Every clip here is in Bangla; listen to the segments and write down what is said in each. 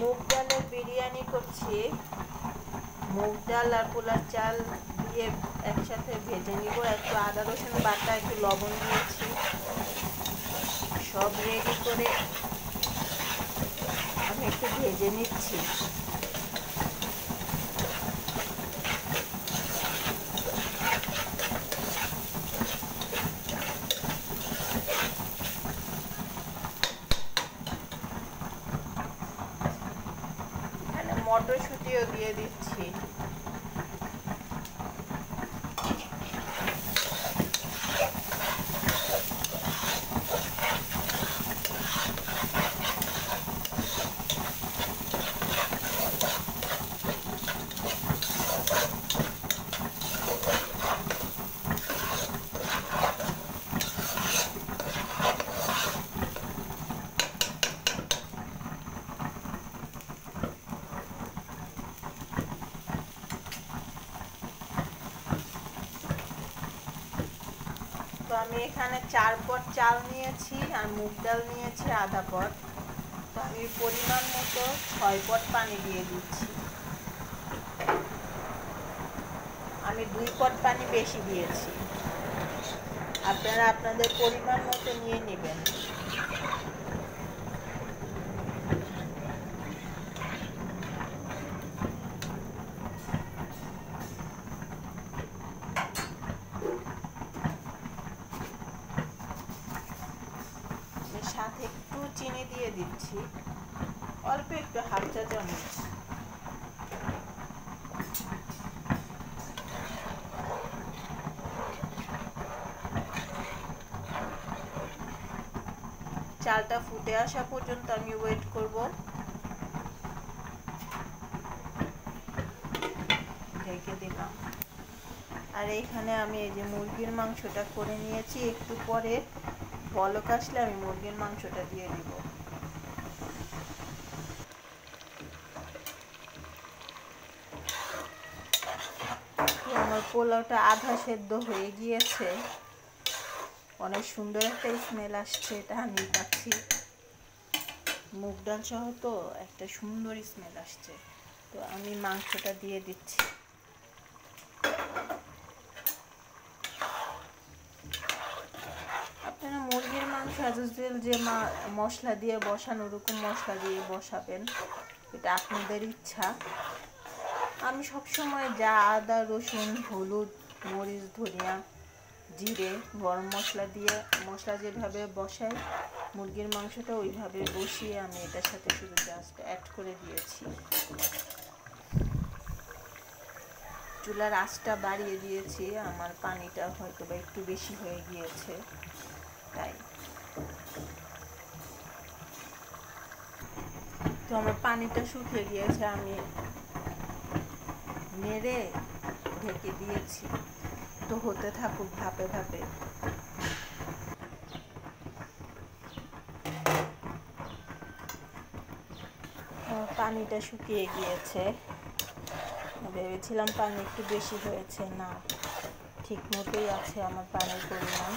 মুগ ডালের বিরিয়ানি করছি। মুগ ডাল আর পোলার চাল দিয়ে একসাথে ভেজে নিব। একটু আদা রসুন বাটা, একটু লবণ দিয়েছি। সব রেডি করে আমি একটু ভেজে নিচ্ছি। এখানে মটরশুঁটিও দিয়ে দিচ্ছি। তো আমি এখানে 4 পট চাল নিয়েছি আর মুগ ডাল নিয়েছি আধা পট। তো আমি পরিমাণ মতো 6 পট পানি দিয়ে দিচ্ছি। আমি 2 পট পানি বেশি দিয়েছি, আপনারা আপনাদের পরিমাণ মতো নিয়ে নেবেন। সাথে একটু চিনি দিয়ে দিচ্ছি, অল্প একটু, হাফ চা চামচ। চালটা ফুটে আসা পর্যন্ত আমি ওয়েট করব। ঢেকে দিলাম। আর এইখানে আমি এই যে মুরগির মাংসটা করে নিয়েছি। একটু পরে বলক আসলে আমি মুরগির মাংসটা দিয়ে দিব। আমার পোলাওটা আধা সেদ্ধ হয়ে গিয়েছে। অনেক সুন্দর একটা স্মেল আসছে, এটা আমি পাচ্ছি। মুগ ডাল সহ তো একটা সুন্দর স্মেল আসছে। তো আমি মাংসটা দিয়ে দিচ্ছি। আপনারা মুরগির মাংস যে মশলা দিয়ে বসান ওরকম মশলা দিয়ে বসাবেন, এটা আপনাদের ইচ্ছা। আমি সবসময় যা আদা রসুন হলুদ মরিচ ধনিয়া জিরে গরম মশলা দিয়ে মশলা যেভাবে বসাই মুরগির মাংসটা ওইভাবে বসিয়ে আমি এটার সাথে শুধু জাস্ট অ্যাড করে দিয়েছি। চুলার আঁচটা বাড়িয়ে দিয়েছি, আমার পানিটা হয়তো বা একটু বেশি হয়ে গিয়েছে তাই। তো আমার পানিটা শুকিয়ে গিয়েছে, আমি নেড়ে ঢেকে দিয়েছি। তো হতে থাকুক ভাপে ভাপে। পানিটা শুকিয়ে গিয়েছে। ভেবেছিলাম পানি একটু বেশি হয়েছে, না ঠিক মতোই আছে আমার পানির পরিমাণ।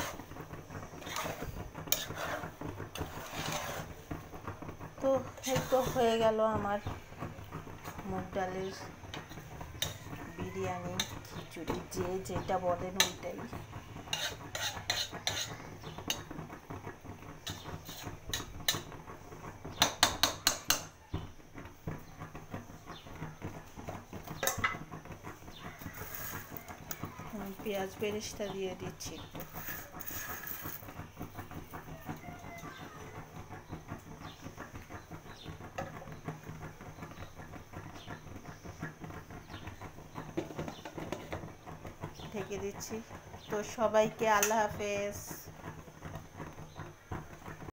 তো এই তো হয়ে গেল আমার মুগ ডালের বিরিয়ানি, খিচুড়ি, যে যেটা বলেন ওইটাই। পেঁয়াজ বেরেস্তা দিয়ে দিচ্ছি একটু। ঢেকে দিচ্ছি। তো সবাইকে আল্লাহ হাফেজ।